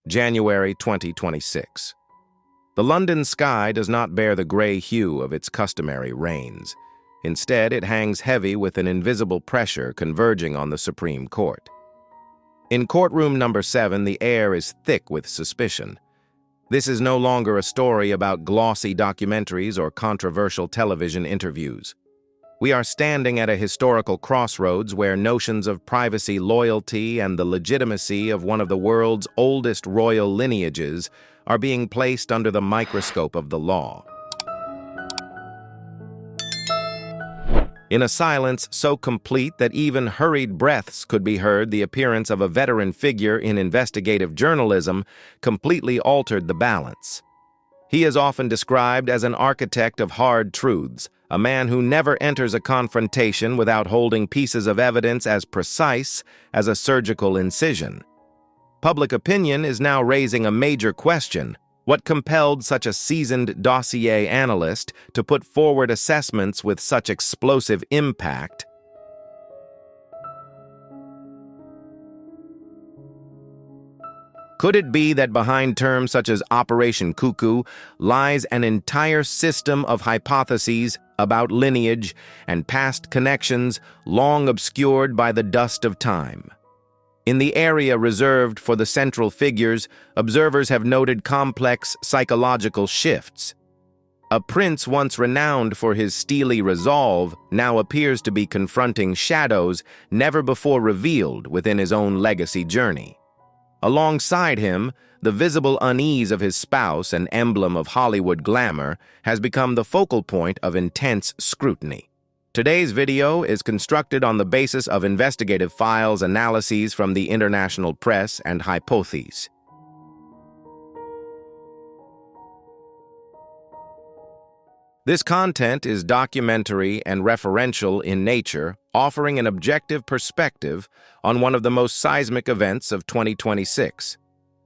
January 2026. The London sky does not bear the gray hue of its customary rains. Instead, it hangs heavy with an invisible pressure converging on the Supreme Court. In courtroom number 7, the air is thick with suspicion. This is no longer a story about glossy documentaries or controversial television interviews. We are standing at a historical crossroads where notions of privacy, loyalty, and the legitimacy of one of the world's oldest royal lineages are being placed under the microscope of the law. In a silence so complete that even hurried breaths could be heard, the appearance of a veteran figure in investigative journalism completely altered the balance. He is often described as an architect of hard truths, a man who never enters a confrontation without holding pieces of evidence as precise as a surgical incision. Public opinion is now raising a major question: what compelled such a seasoned dossier analyst to put forward assessments with such explosive impact? Could it be that behind terms such as Operation Cuckoo lies an entire system of hypotheses about lineage and past connections long obscured by the dust of time? In the area reserved for the central figures, observers have noted complex psychological shifts. A prince once renowned for his steely resolve now appears to be confronting shadows never before revealed within his own legacy journey. Alongside him, the visible unease of his spouse, an emblem of Hollywood glamour, has become the focal point of intense scrutiny. Today's video is constructed on the basis of investigative files, analyses from the international press, and hypotheses. This content is documentary and referential in nature, offering an objective perspective on one of the most seismic events of 2026.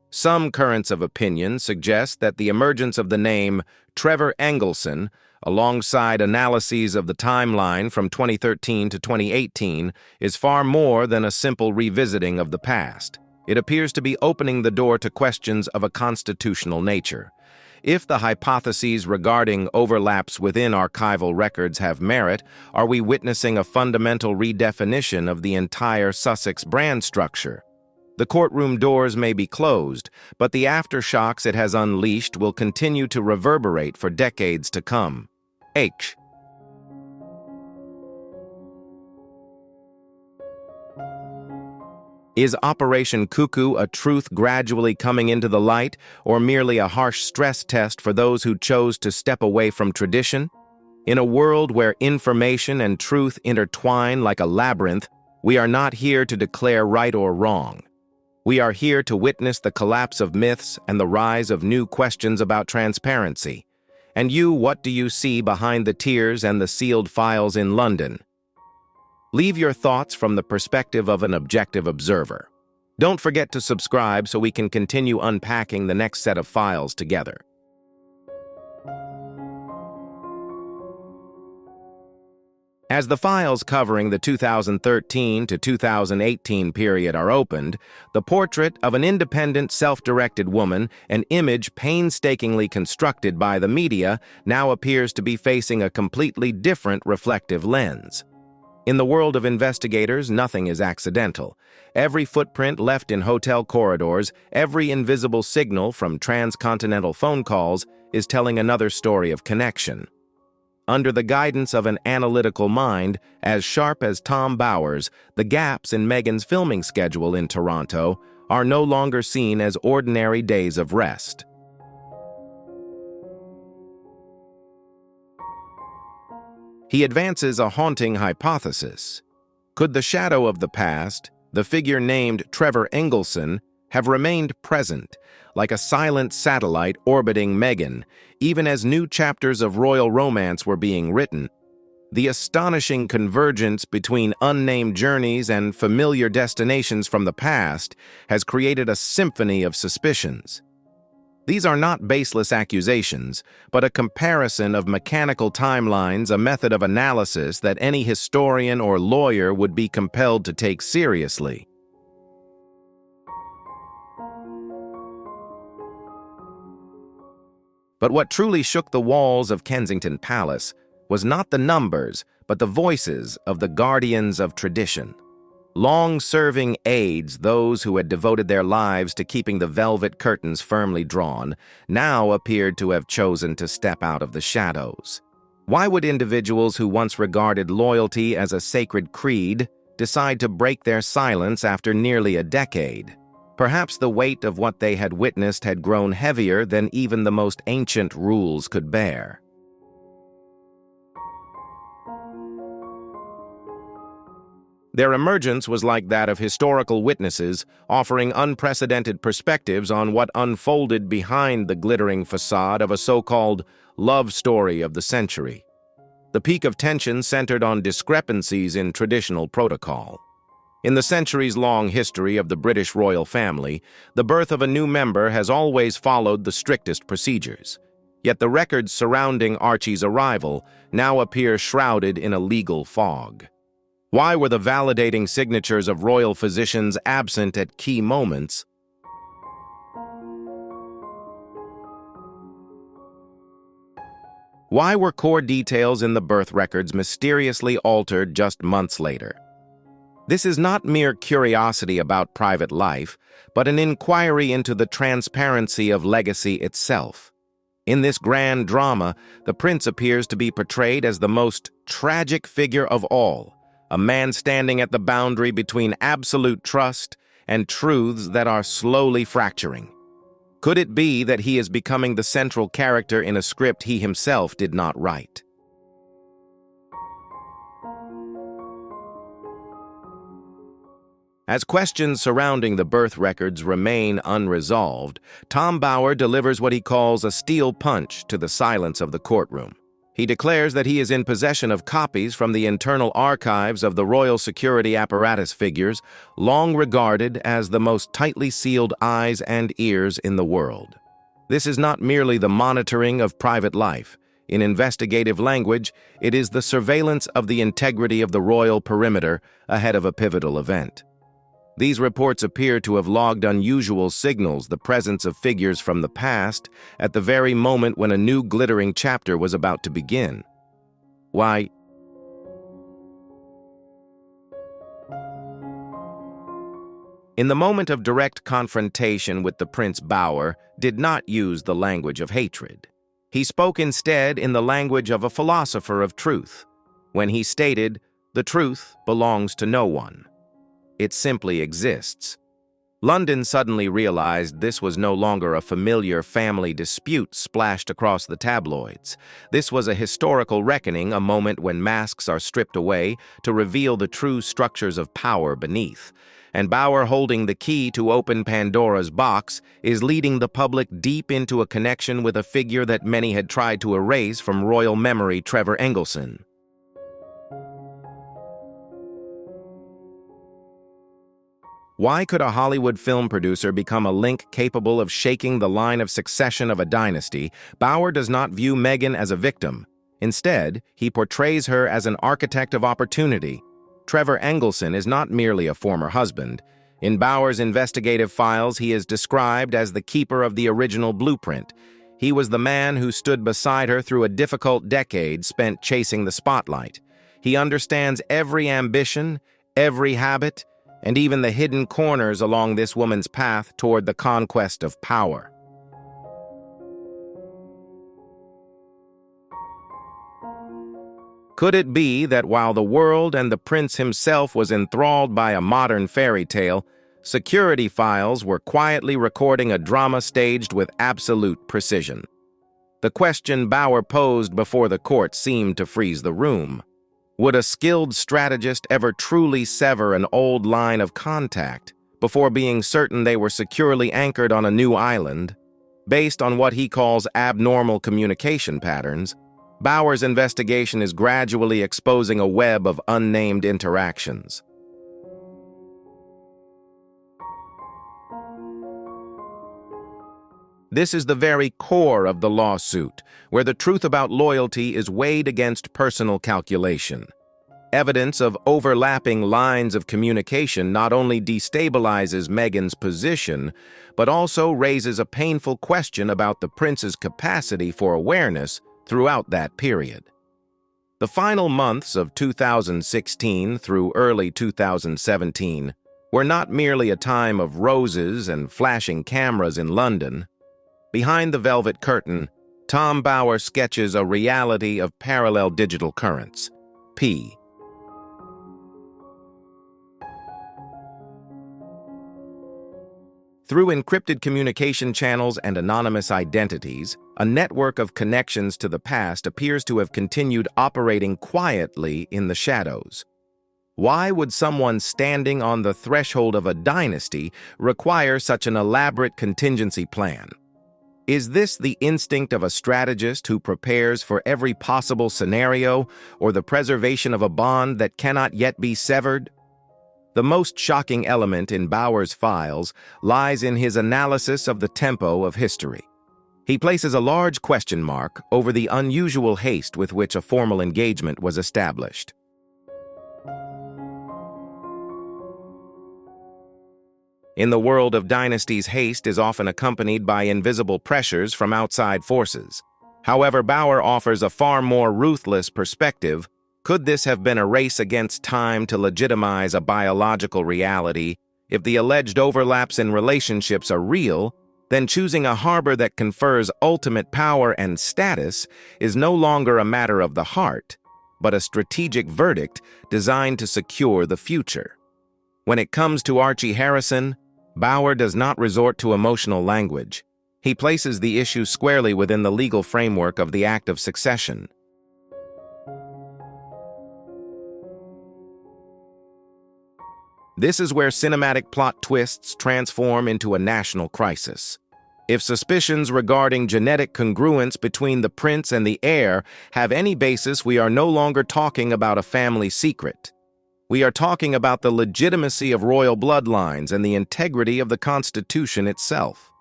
Some currents of opinion suggest that the emergence of the name Trevor Engelson, alongside analyses of the timeline from 2013 to 2018, is far more than a simple revisiting of the past. It appears to be opening the door to questions of a constitutional nature. If the hypotheses regarding overlaps within archival records have merit, are we witnessing a fundamental redefinition of the entire Sussex brand structure? The courtroom doors may be closed, but the aftershocks it has unleashed will continue to reverberate for decades to come. H. Is Operation Cuckoo a truth gradually coming into the light, or merely a harsh stress test for those who chose to step away from tradition? In a world where information and truth intertwine like a labyrinth, we are not here to declare right or wrong. We are here to witness the collapse of myths and the rise of new questions about transparency. And you, what do you see behind the tears and the sealed files in London? Leave your thoughts from the perspective of an objective observer. Don't forget to subscribe so we can continue unpacking the next set of files together. As the files covering the 2013 to 2018 period are opened, the portrait of an independent, self-directed woman, an image painstakingly constructed by the media, now appears to be facing a completely different reflective lens. In the world of investigators, nothing is accidental. Every footprint left in hotel corridors, every invisible signal from transcontinental phone calls is telling another story of connection. Under the guidance of an analytical mind as sharp as Tom Bower's, the gaps in Meghan's filming schedule in Toronto are no longer seen as ordinary days of rest. He advances a haunting hypothesis. Could the shadow of the past, the figure named Trevor Engelson, have remained present, like a silent satellite orbiting Meghan, even as new chapters of royal romance were being written? The astonishing convergence between unnamed journeys and familiar destinations from the past has created a symphony of suspicions. These are not baseless accusations, but a comparison of mechanical timelines, a method of analysis that any historian or lawyer would be compelled to take seriously. But what truly shook the walls of Kensington Palace was not the numbers, but the voices of the guardians of tradition. Long-serving aides, those who had devoted their lives to keeping the velvet curtains firmly drawn, now appeared to have chosen to step out of the shadows. Why would individuals who once regarded loyalty as a sacred creed decide to break their silence after nearly a decade? Perhaps the weight of what they had witnessed had grown heavier than even the most ancient rules could bear. Their emergence was like that of historical witnesses, offering unprecedented perspectives on what unfolded behind the glittering facade of a so-called love story of the century. The peak of tension centered on discrepancies in traditional protocol. In the centuries-long history of the British royal family, the birth of a new member has always followed the strictest procedures. Yet the records surrounding Archie's arrival now appear shrouded in a legal fog. Why were the validating signatures of royal physicians absent at key moments? Why were core details in the birth records mysteriously altered just months later? This is not mere curiosity about private life, but an inquiry into the transparency of legacy itself. In this grand drama, the prince appears to be portrayed as the most tragic figure of all, a man standing at the boundary between absolute trust and truths that are slowly fracturing. Could it be that he is becoming the central character in a script he himself did not write? As questions surrounding the birth records remain unresolved, Tom Bower delivers what he calls a steel punch to the silence of the courtroom. He declares that he is in possession of copies from the internal archives of the royal security apparatus figures, long regarded as the most tightly sealed eyes and ears in the world. This is not merely the monitoring of private life. In investigative language, it is the surveillance of the integrity of the royal perimeter ahead of a pivotal event. These reports appear to have logged unusual signals, the presence of figures from the past, at the very moment when a new glittering chapter was about to begin. Why? In the moment of direct confrontation with the Prince, Bower did not use the language of hatred. He spoke instead in the language of a philosopher of truth, when he stated, "The truth belongs to no one. It simply exists." London suddenly realized this was no longer a familiar family dispute splashed across the tabloids. This was a historical reckoning, a moment when masks are stripped away to reveal the true structures of power beneath. And Bower, holding the key to open Pandora's box, is leading the public deep into a connection with a figure that many had tried to erase from royal memory, Trevor Engelson. Why could a Hollywood film producer become a link capable of shaking the line of succession of a dynasty? Bower does not view Meghan as a victim. Instead, he portrays her as an architect of opportunity. Trevor Engelson is not merely a former husband. In Bower's investigative files, he is described as the keeper of the original blueprint. He was the man who stood beside her through a difficult decade spent chasing the spotlight. He understands every ambition, every habit, and even the hidden corners along this woman's path toward the conquest of power. Could it be that while the world and the prince himself was enthralled by a modern fairy tale, security files were quietly recording a drama staged with absolute precision? The question Bower posed before the court seemed to freeze the room. Would a skilled strategist ever truly sever an old line of contact before being certain they were securely anchored on a new island? Based on what he calls abnormal communication patterns, Bower's investigation is gradually exposing a web of unnamed interactions. This is the very core of the lawsuit, where the truth about loyalty is weighed against personal calculation. Evidence of overlapping lines of communication not only destabilizes Meghan's position, but also raises a painful question about the prince's capacity for awareness throughout that period. The final months of 2016 through early 2017 were not merely a time of roses and flashing cameras in London. Behind the velvet curtain, Tom Bower sketches a reality of parallel digital currents, P. Through encrypted communication channels and anonymous identities, a network of connections to the past appears to have continued operating quietly in the shadows. Why would someone standing on the threshold of a dynasty require such an elaborate contingency plan? Is this the instinct of a strategist who prepares for every possible scenario, or the preservation of a bond that cannot yet be severed? The most shocking element in Bower's files lies in his analysis of the tempo of history. He places a large question mark over the unusual haste with which a formal engagement was established. In the world of dynasties, haste is often accompanied by invisible pressures from outside forces. However, Bower offers a far more ruthless perspective. Could this have been a race against time to legitimize a biological reality? If the alleged overlaps in relationships are real, then choosing a harbor that confers ultimate power and status is no longer a matter of the heart, but a strategic verdict designed to secure the future. When it comes to Archie Harrison, Bower does not resort to emotional language. He places the issue squarely within the legal framework of the Act of Succession. This is where cinematic plot twists transform into a national crisis. If suspicions regarding genetic congruence between the prince and the heir have any basis, we are no longer talking about a family secret. We are talking about the legitimacy of royal bloodlines and the integrity of the Constitution itself.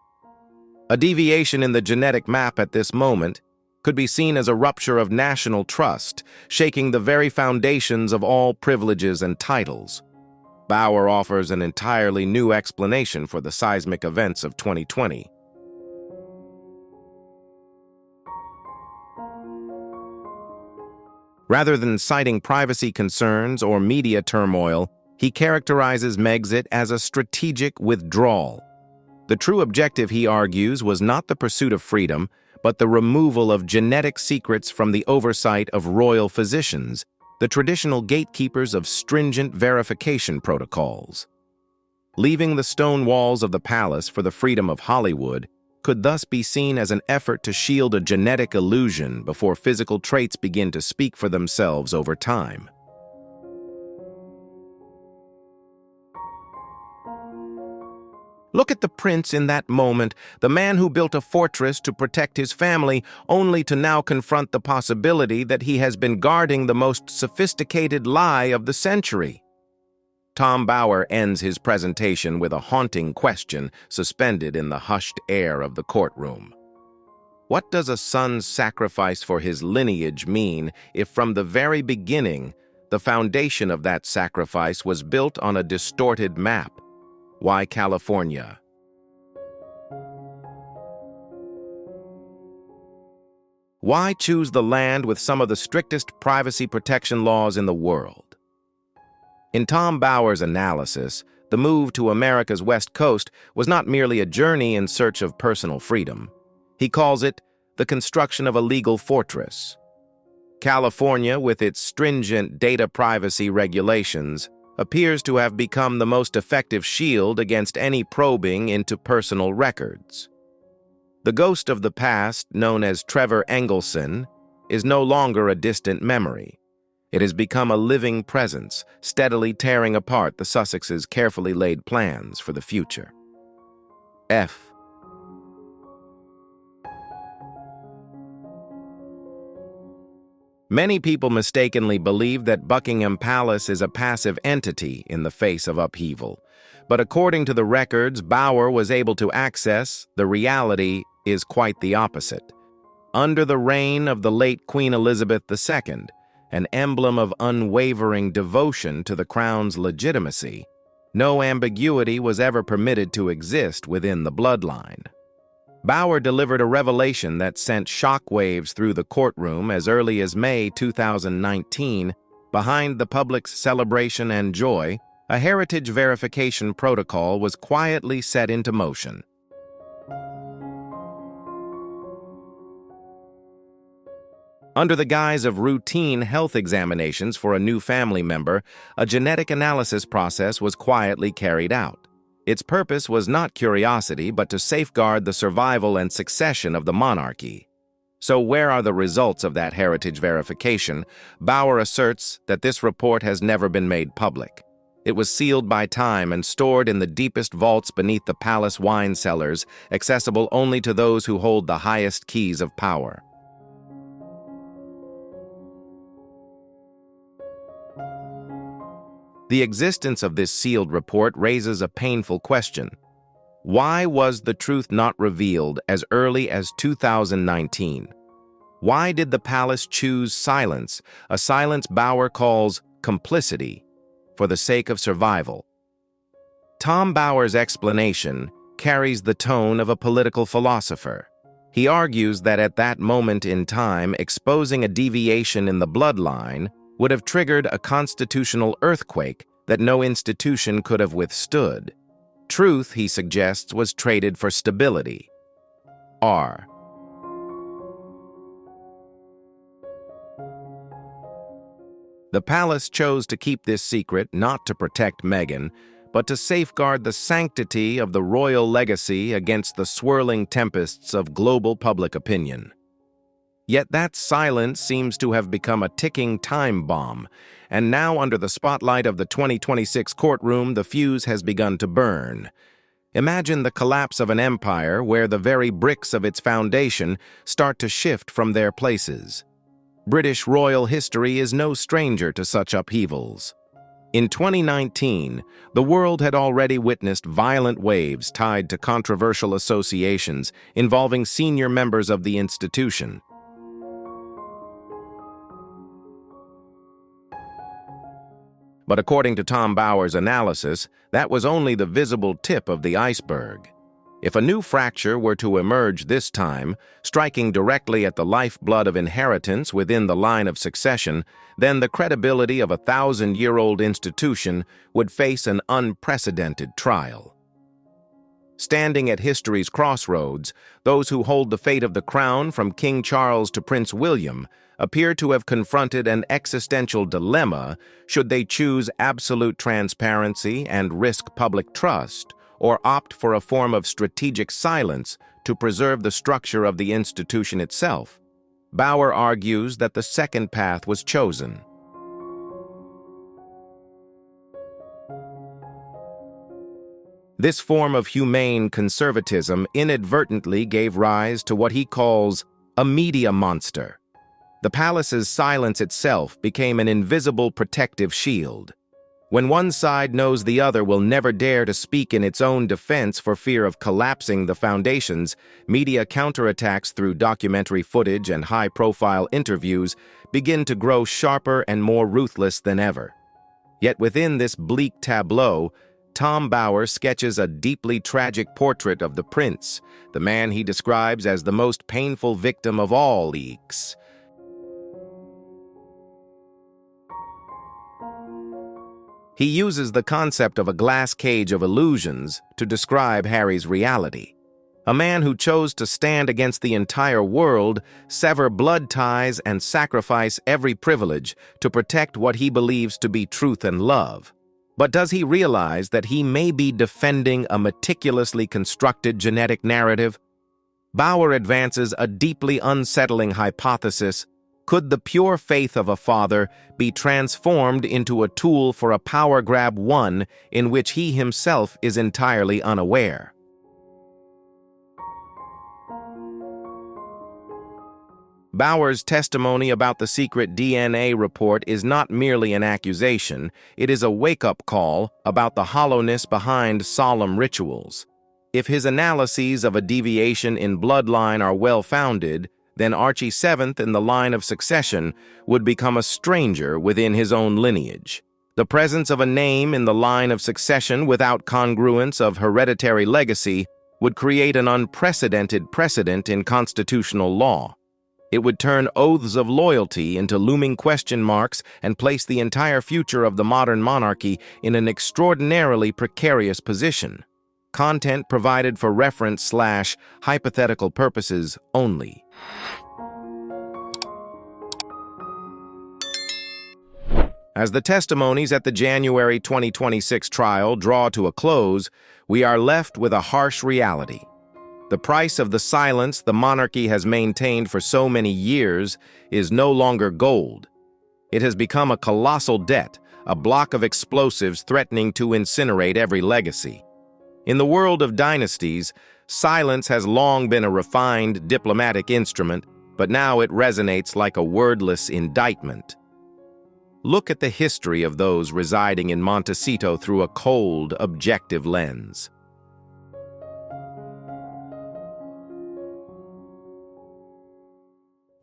A deviation in the genetic map at this moment could be seen as a rupture of national trust, shaking the very foundations of all privileges and titles. Bower offers an entirely new explanation for the seismic events of 2020. Rather than citing privacy concerns or media turmoil, he characterizes Megxit as a strategic withdrawal. The true objective, he argues, was not the pursuit of freedom, but the removal of genetic secrets from the oversight of royal physicians, the traditional gatekeepers of stringent verification protocols. Leaving the stone walls of the palace for the freedom of Hollywood could thus be seen as an effort to shield a genetic illusion before physical traits begin to speak for themselves over time. Look at the prince in that moment, the man who built a fortress to protect his family, only to now confront the possibility that he has been guarding the most sophisticated lie of the century. Tom Bower ends his presentation with a haunting question suspended in the hushed air of the courtroom. What does a son's sacrifice for his lineage mean if from the very beginning the foundation of that sacrifice was built on a distorted map? Why California? Why choose the land with some of the strictest privacy protection laws in the world? In Tom Bower's analysis, the move to America's West Coast was not merely a journey in search of personal freedom. He calls it the construction of a legal fortress. California, with its stringent data privacy regulations, appears to have become the most effective shield against any probing into personal records. The ghost of the past, known as Trevor Engelson, is no longer a distant memory. It has become a living presence, steadily tearing apart the Sussex's carefully laid plans for the future. F. Many people mistakenly believe that Buckingham Palace is a passive entity in the face of upheaval. But according to the records Bower was able to access, the reality is quite the opposite. Under the reign of the late Queen Elizabeth II, an emblem of unwavering devotion to the crown's legitimacy, no ambiguity was ever permitted to exist within the bloodline. Bauer delivered a revelation that sent shockwaves through the courtroom as early as May 2019. Behind the public's celebration and joy, a heritage verification protocol was quietly set into motion. Under the guise of routine health examinations for a new family member, a genetic analysis process was quietly carried out. Its purpose was not curiosity, but to safeguard the survival and succession of the monarchy. So where are the results of that heritage verification? Bauer asserts that this report has never been made public. It was sealed by time and stored in the deepest vaults beneath the palace wine cellars, accessible only to those who hold the highest keys of power. The existence of this sealed report raises a painful question. Why was the truth not revealed as early as 2019? Why did the palace choose silence, a silence Bauer calls complicity, for the sake of survival? Tom Bauer's explanation carries the tone of a political philosopher. He argues that at that moment in time, exposing a deviation in the bloodline would have triggered a constitutional earthquake that no institution could have withstood. Truth, he suggests, was traded for stability. R. The palace chose to keep this secret not to protect Meghan, but to safeguard the sanctity of the royal legacy against the swirling tempests of global public opinion. Yet that silence seems to have become a ticking time bomb, and now under the spotlight of the 2026 courtroom, the fuse has begun to burn. Imagine the collapse of an empire where the very bricks of its foundation start to shift from their places. British royal history is no stranger to such upheavals. In 2019, the world had already witnessed violent waves tied to controversial associations involving senior members of the institution. But according to Tom Bauer's analysis, that was only the visible tip of the iceberg. If a new fracture were to emerge this time, striking directly at the lifeblood of inheritance within the line of succession, then the credibility of a 1,000-year-old institution would face an unprecedented trial. Standing at history's crossroads, those who hold the fate of the crown from King Charles to Prince William appear to have confronted an existential dilemma: should they choose absolute transparency and risk public trust, or opt for a form of strategic silence to preserve the structure of the institution itself? Bauer argues that the second path was chosen. This form of humane conservatism inadvertently gave rise to what he calls a media monster. The palace's silence itself became an invisible protective shield. When one side knows the other will never dare to speak in its own defense for fear of collapsing the foundations, media counterattacks through documentary footage and high-profile interviews begin to grow sharper and more ruthless than ever. Yet within this bleak tableau, Tom Bauer sketches a deeply tragic portrait of the prince, the man he describes as the most painful victim of all leaks. He uses the concept of a glass cage of illusions to describe Harry's reality. A man who chose to stand against the entire world, sever blood ties, and sacrifice every privilege to protect what he believes to be truth and love. But does he realize that he may be defending a meticulously constructed genetic narrative? Bauer advances a deeply unsettling hypothesis: could the pure faith of a father be transformed into a tool for a power grab, one in which he himself is entirely unaware? Bauer's testimony about the secret DNA report is not merely an accusation, it is a wake-up call about the hollowness behind solemn rituals. If his analyses of a deviation in bloodline are well-founded, then Archie VII in the line of succession would become a stranger within his own lineage. The presence of a name in the line of succession without congruence of hereditary legacy would create an unprecedented precedent in constitutional law. It would turn oaths of loyalty into looming question marks and place the entire future of the modern monarchy in an extraordinarily precarious position. Content provided for reference/hypothetical purposes only. As the testimonies at the January 2026 trial draw to a close, we are left with a harsh reality. The price of the silence the monarchy has maintained for so many years is no longer gold. It has become a colossal debt, a block of explosives threatening to incinerate every legacy. In the world of dynasties, silence has long been a refined diplomatic instrument, but now it resonates like a wordless indictment. Look at the history of those residing in Montecito through a cold, objective lens.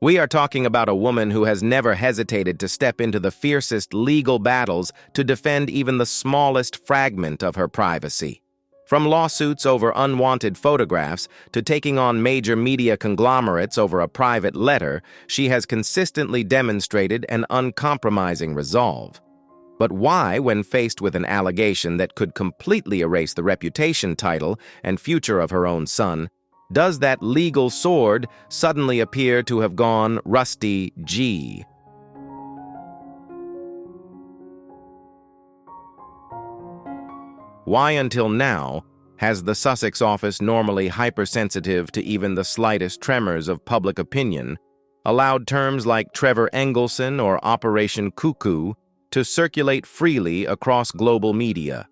We are talking about a woman who has never hesitated to step into the fiercest legal battles to defend even the smallest fragment of her privacy. From lawsuits over unwanted photographs to taking on major media conglomerates over a private letter, she has consistently demonstrated an uncompromising resolve. But why, when faced with an allegation that could completely erase the reputation, title, and future of her own son, does that legal sword suddenly appear to have gone rusty G? Why, until now, has the Sussex office, normally hypersensitive to even the slightest tremors of public opinion, allowed terms like Trevor Engelson or Operation Cuckoo to circulate freely across global media?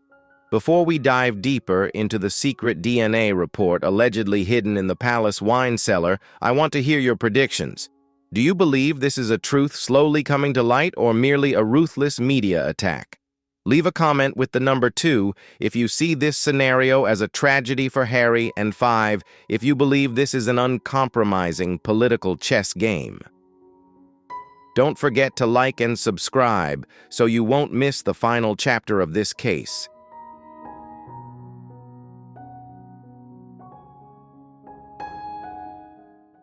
Before we dive deeper into the secret DNA report allegedly hidden in the palace wine cellar, I want to hear your predictions. Do you believe this is a truth slowly coming to light or merely a ruthless media attack? Leave a comment with the number 2 if you see this scenario as a tragedy for Harry, and 5 if you believe this is an uncompromising political chess game. Don't forget to like and subscribe so you won't miss the final chapter of this case.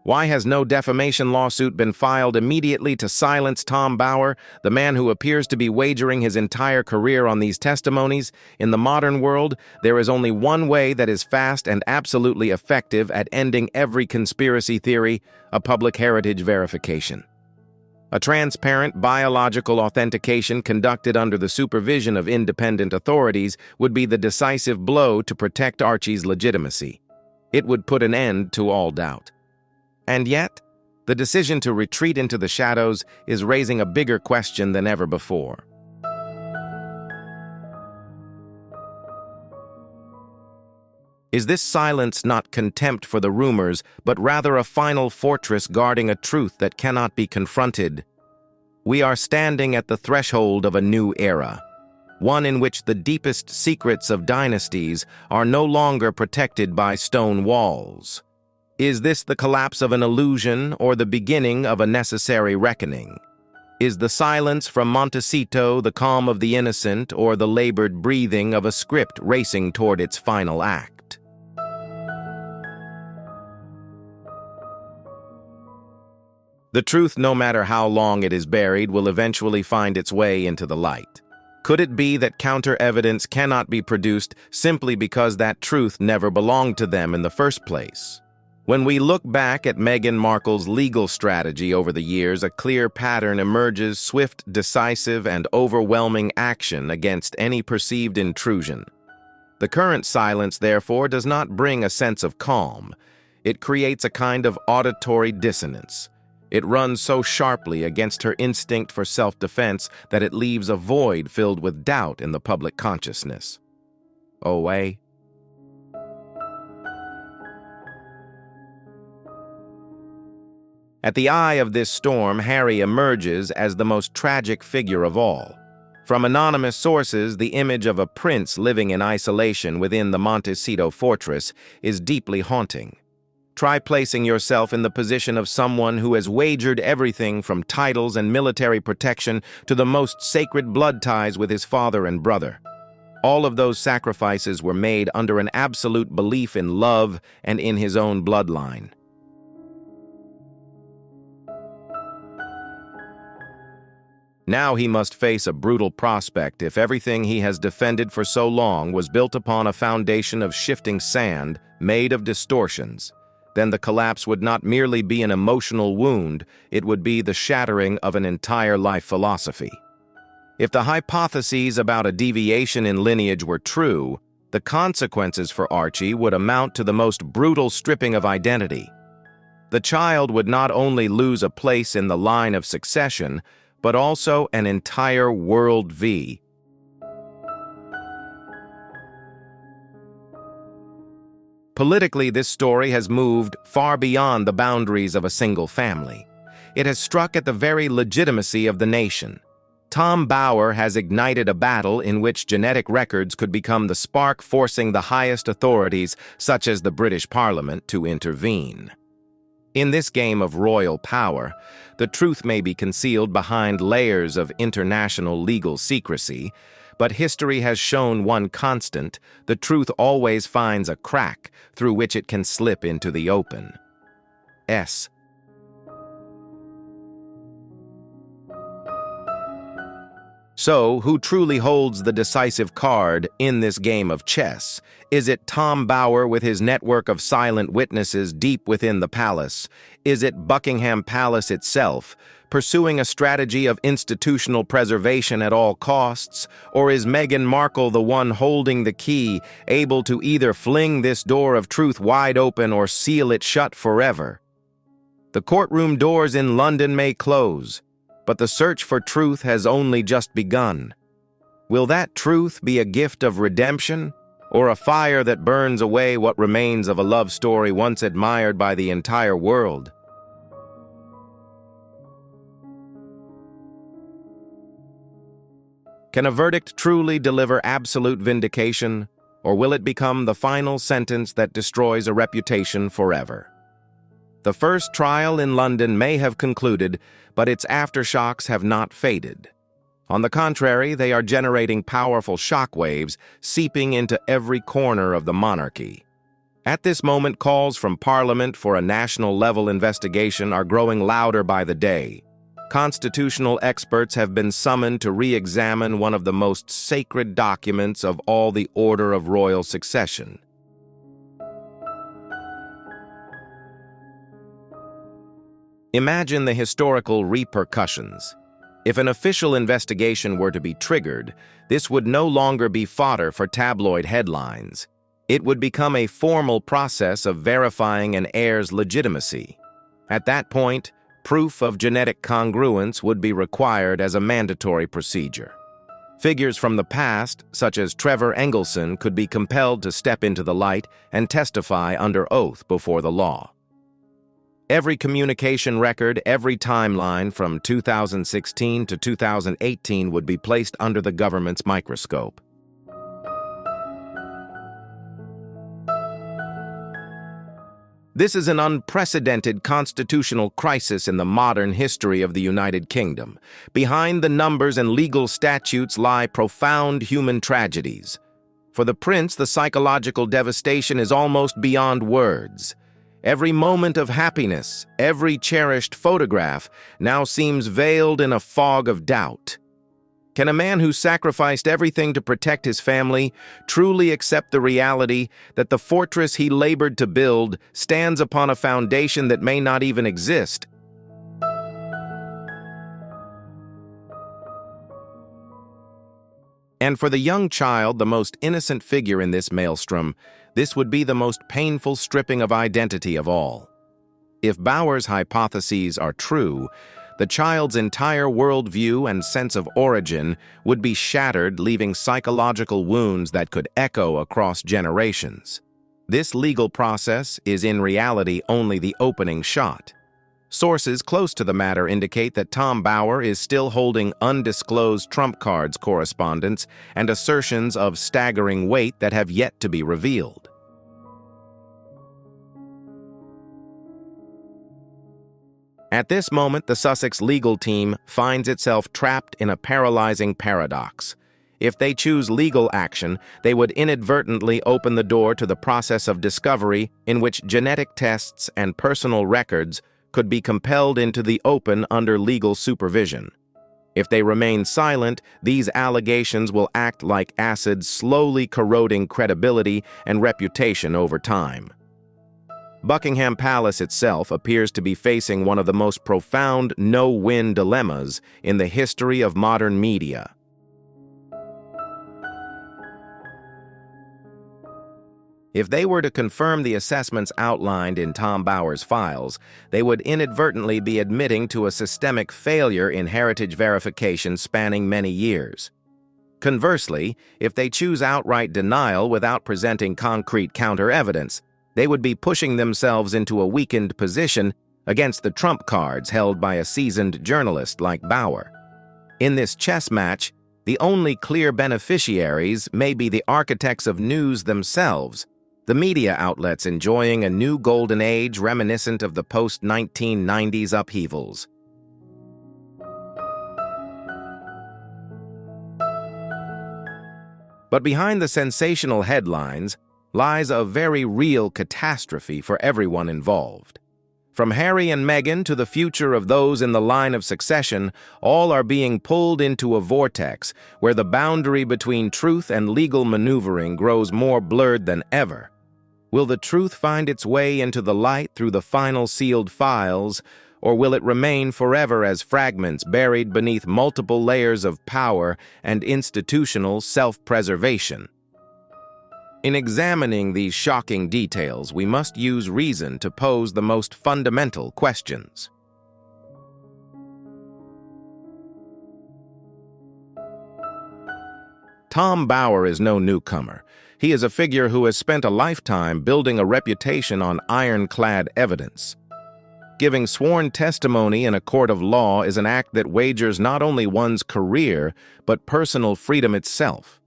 Why has no defamation lawsuit been filed immediately to silence Tom Bower, the man who appears to be wagering his entire career on these testimonies? In the modern world, there is only one way that is fast and absolutely effective at ending every conspiracy theory: a public heritage verification. A transparent biological authentication conducted under the supervision of independent authorities would be the decisive blow to protect Archie's legitimacy. It would put an end to all doubt. And yet, the decision to retreat into the shadows is raising a bigger question than ever before. Is this silence not contempt for the rumors, but rather a final fortress guarding a truth that cannot be confronted? We are standing at the threshold of a new era, one in which the deepest secrets of dynasties are no longer protected by stone walls. Is this the collapse of an illusion or the beginning of a necessary reckoning? Is the silence from Montecito the calm of the innocent or the labored breathing of a script racing toward its final act? The truth, no matter how long it is buried, will eventually find its way into the light. Could it be that counter-evidence cannot be produced simply because that truth never belonged to them in the first place? When we look back at Meghan Markle's legal strategy over the years, a clear pattern emerges: swift, decisive, and overwhelming action against any perceived intrusion. The current silence, therefore, does not bring a sense of calm. It creates a kind of auditory dissonance. It runs so sharply against her instinct for self-defense that it leaves a void filled with doubt in the public consciousness. Away. At the eye of this storm, Harry emerges as the most tragic figure of all. From anonymous sources, the image of a prince living in isolation within the Montecito fortress is deeply haunting. Try placing yourself in the position of someone who has wagered everything from titles and military protection to the most sacred blood ties with his father and brother. All of those sacrifices were made under an absolute belief in love and in his own bloodline. Now he must face a brutal prospect if everything he has defended for so long was built upon a foundation of shifting sand made of distortions. Then the collapse would not merely be an emotional wound, it would be the shattering of an entire life philosophy. If the hypotheses about a deviation in lineage were true, the consequences for Archie would amount to the most brutal stripping of identity. The child would not only lose a place in the line of succession, but also an entire worldview. Politically, this story has moved far beyond the boundaries of a single family. It has struck at the very legitimacy of the nation. Tom Bower has ignited a battle in which genetic records could become the spark forcing the highest authorities, such as the British Parliament, to intervene. In this game of royal power, the truth may be concealed behind layers of international legal secrecy, but history has shown one constant: the truth always finds a crack through which it can slip into the open. So, who truly holds the decisive card in this game of chess? Is it Tom Bower with his network of silent witnesses deep within the palace? Is it Buckingham Palace itself, pursuing a strategy of institutional preservation at all costs? Or is Meghan Markle the one holding the key, able to either fling this door of truth wide open or seal it shut forever? The courtroom doors in London may close, but the search for truth has only just begun. Will that truth be a gift of redemption, or a fire that burns away what remains of a love story once admired by the entire world? Can a verdict truly deliver absolute vindication, or will it become the final sentence that destroys a reputation forever? The first trial in London may have concluded, but its aftershocks have not faded. On the contrary, they are generating powerful shockwaves seeping into every corner of the monarchy. At this moment, calls from Parliament for a national-level investigation are growing louder by the day. Constitutional experts have been summoned to re-examine one of the most sacred documents of all the order of royal succession. Imagine the historical repercussions. If an official investigation were to be triggered, this would no longer be fodder for tabloid headlines. It would become a formal process of verifying an heir's legitimacy. At that point, proof of genetic congruence would be required as a mandatory procedure. Figures from the past, such as Trevor Engelson, could be compelled to step into the light and testify under oath before the law. Every communication record, every timeline from 2016 to 2018 would be placed under the government's microscope. This is an unprecedented constitutional crisis in the modern history of the United Kingdom. Behind the numbers and legal statutes lie profound human tragedies. For the prince, the psychological devastation is almost beyond words. Every moment of happiness, every cherished photograph, now seems veiled in a fog of doubt. Can a man who sacrificed everything to protect his family truly accept the reality that the fortress he labored to build stands upon a foundation that may not even exist? And for the young child, the most innocent figure in this maelstrom, this would be the most painful stripping of identity of all. If Bower's hypotheses are true, the child's entire worldview and sense of origin would be shattered, leaving psychological wounds that could echo across generations. This legal process is in reality only the opening shot. Sources close to the matter indicate that Tom Bower is still holding undisclosed trump cards correspondence and assertions of staggering weight that have yet to be revealed. At this moment, the Sussex legal team finds itself trapped in a paralyzing paradox. If they choose legal action, they would inadvertently open the door to the process of discovery in which genetic tests and personal records could be compelled into the open under legal supervision. If they remain silent, these allegations will act like acid, slowly corroding credibility and reputation over time. Buckingham Palace itself appears to be facing one of the most profound no-win dilemmas in the history of modern media. If they were to confirm the assessments outlined in Tom Bower's files, they would inadvertently be admitting to a systemic failure in heritage verification spanning many years. Conversely, if they choose outright denial without presenting concrete counter-evidence, they would be pushing themselves into a weakened position against the trump cards held by a seasoned journalist like Bower. In this chess match, the only clear beneficiaries may be the architects of news themselves, the media outlets enjoying a new golden age reminiscent of the post-1990s upheavals. But behind the sensational headlines lies a very real catastrophe for everyone involved. From Harry and Meghan to the future of those in the line of succession, all are being pulled into a vortex where the boundary between truth and legal maneuvering grows more blurred than ever. Will the truth find its way into the light through the final sealed files, or will it remain forever as fragments buried beneath multiple layers of power and institutional self-preservation? In examining these shocking details, we must use reason to pose the most fundamental questions. Tom Bower is no newcomer. He is a figure who has spent a lifetime building a reputation on ironclad evidence. Giving sworn testimony in a court of law is an act that wagers not only one's career, but personal freedom itself.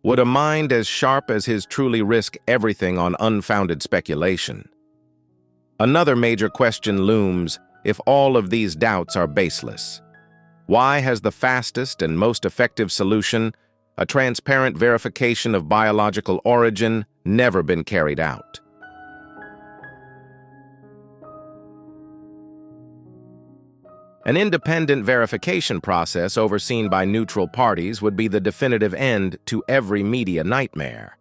Would a mind as sharp as his truly risk everything on unfounded speculation? Another major question looms if all of these doubts are baseless. Why has the fastest and most effective solution, a transparent verification of biological origin, never been carried out? An independent verification process overseen by neutral parties would be the definitive end to every media nightmare.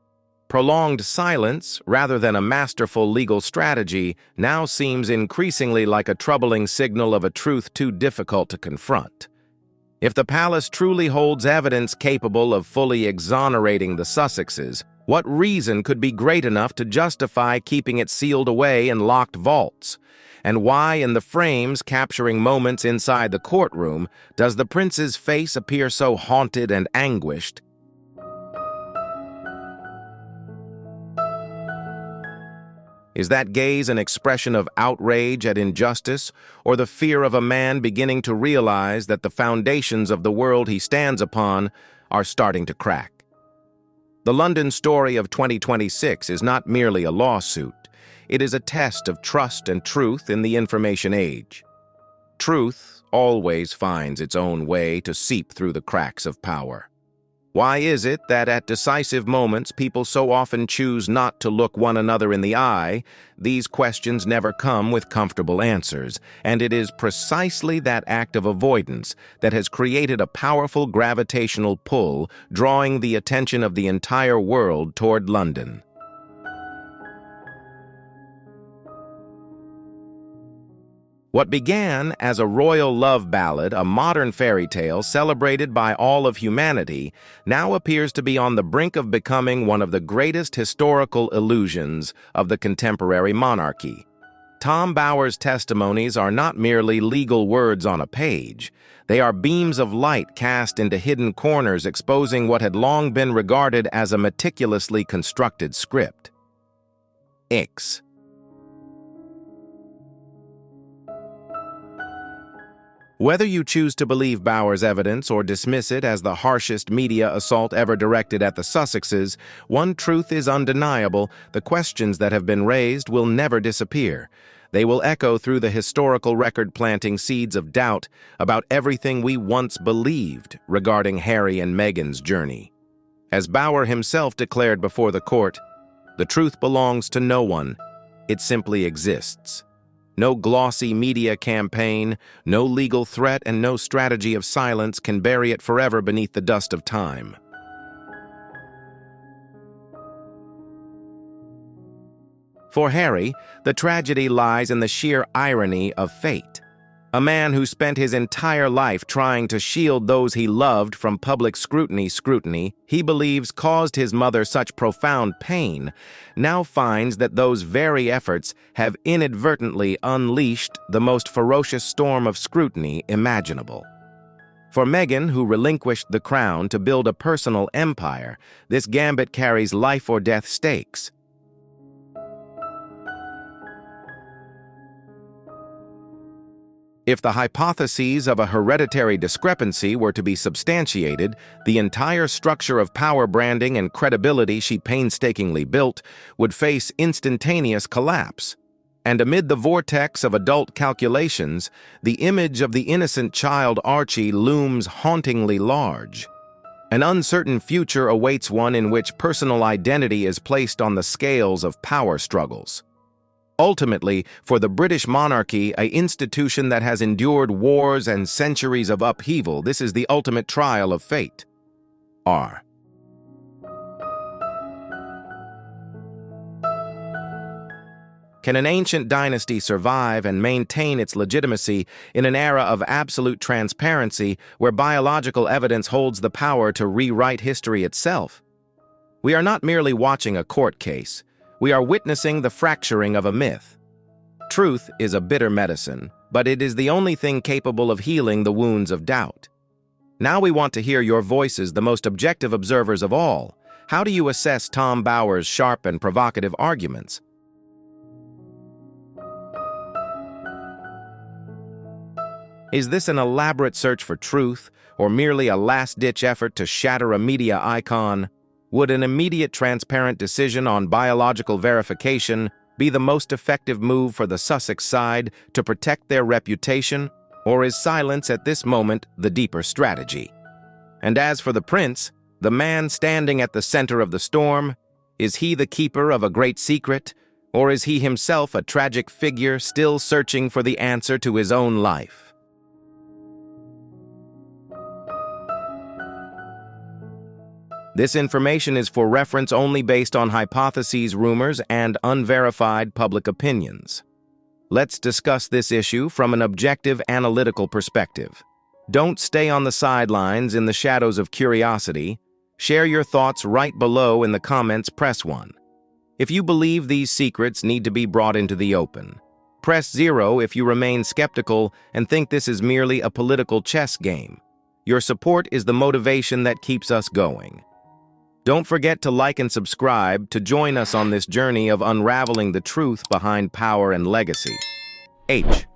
Prolonged silence, rather than a masterful legal strategy, now seems increasingly like a troubling signal of a truth too difficult to confront. If the palace truly holds evidence capable of fully exonerating the Sussexes, what reason could be great enough to justify keeping it sealed away in locked vaults? And why, in the frames capturing moments inside the courtroom, does the prince's face appear so haunted and anguished? Is that gaze an expression of outrage at injustice, or the fear of a man beginning to realize that the foundations of the world he stands upon are starting to crack? The London story of 2026 is not merely a lawsuit. It is a test of trust and truth in the information age. Truth always finds its own way to seep through the cracks of power. Why is it that at decisive moments people so often choose not to look one another in the eye? These questions never come with comfortable answers, and it is precisely that act of avoidance that has created a powerful gravitational pull, drawing the attention of the entire world toward London. What began as a royal love ballad, a modern fairy tale celebrated by all of humanity, now appears to be on the brink of becoming one of the greatest historical illusions of the contemporary monarchy. Tom Bower's testimonies are not merely legal words on a page. They are beams of light cast into hidden corners, exposing what had long been regarded as a meticulously constructed script. Ix. Whether you choose to believe Bower's evidence or dismiss it as the harshest media assault ever directed at the Sussexes, one truth is undeniable: the questions that have been raised will never disappear. They will echo through the historical record, planting seeds of doubt about everything we once believed regarding Harry and Meghan's journey. As Bauer himself declared before the court, "The truth belongs to no one. It simply exists." No glossy media campaign, no legal threat, and no strategy of silence can bury it forever beneath the dust of time. For Harry, the tragedy lies in the sheer irony of fate. A man who spent his entire life trying to shield those he loved from public scrutiny he believes caused his mother such profound pain, now finds that those very efforts have inadvertently unleashed the most ferocious storm of scrutiny imaginable. For Meghan, who relinquished the crown to build a personal empire, this gambit carries life-or-death stakes. If the hypotheses of a hereditary discrepancy were to be substantiated, the entire structure of power branding and credibility she painstakingly built would face instantaneous collapse. And amid the vortex of adult calculations, the image of the innocent child Archie looms hauntingly large. An uncertain future awaits one in which personal identity is placed on the scales of power struggles. Ultimately, for the British monarchy, an institution that has endured wars and centuries of upheaval, this is the ultimate trial of fate. R. Can an ancient dynasty survive and maintain its legitimacy in an era of absolute transparency where biological evidence holds the power to rewrite history itself? We are not merely watching a court case. We are witnessing the fracturing of a myth. Truth is a bitter medicine, but it is the only thing capable of healing the wounds of doubt. Now we want to hear your voices, the most objective observers of all. How do you assess Tom Bauer's sharp and provocative arguments? Is this an elaborate search for truth, or merely a last-ditch effort to shatter a media icon? Would an immediate, transparent decision on biological verification be the most effective move for the Sussex side to protect their reputation, or is silence at this moment the deeper strategy? And as for the prince, the man standing at the center of the storm, is he the keeper of a great secret, or is he himself a tragic figure still searching for the answer to his own life? This information is for reference only, based on hypotheses, rumors, and unverified public opinions. Let's discuss this issue from an objective, analytical perspective. Don't stay on the sidelines in the shadows of curiosity. Share your thoughts right below in the comments. Press 1 if you believe these secrets need to be brought into the open. Press 0 if you remain skeptical and think this is merely a political chess game. Your support is the motivation that keeps us going. Don't forget to like and subscribe to join us on this journey of unraveling the truth behind power and legacy. H.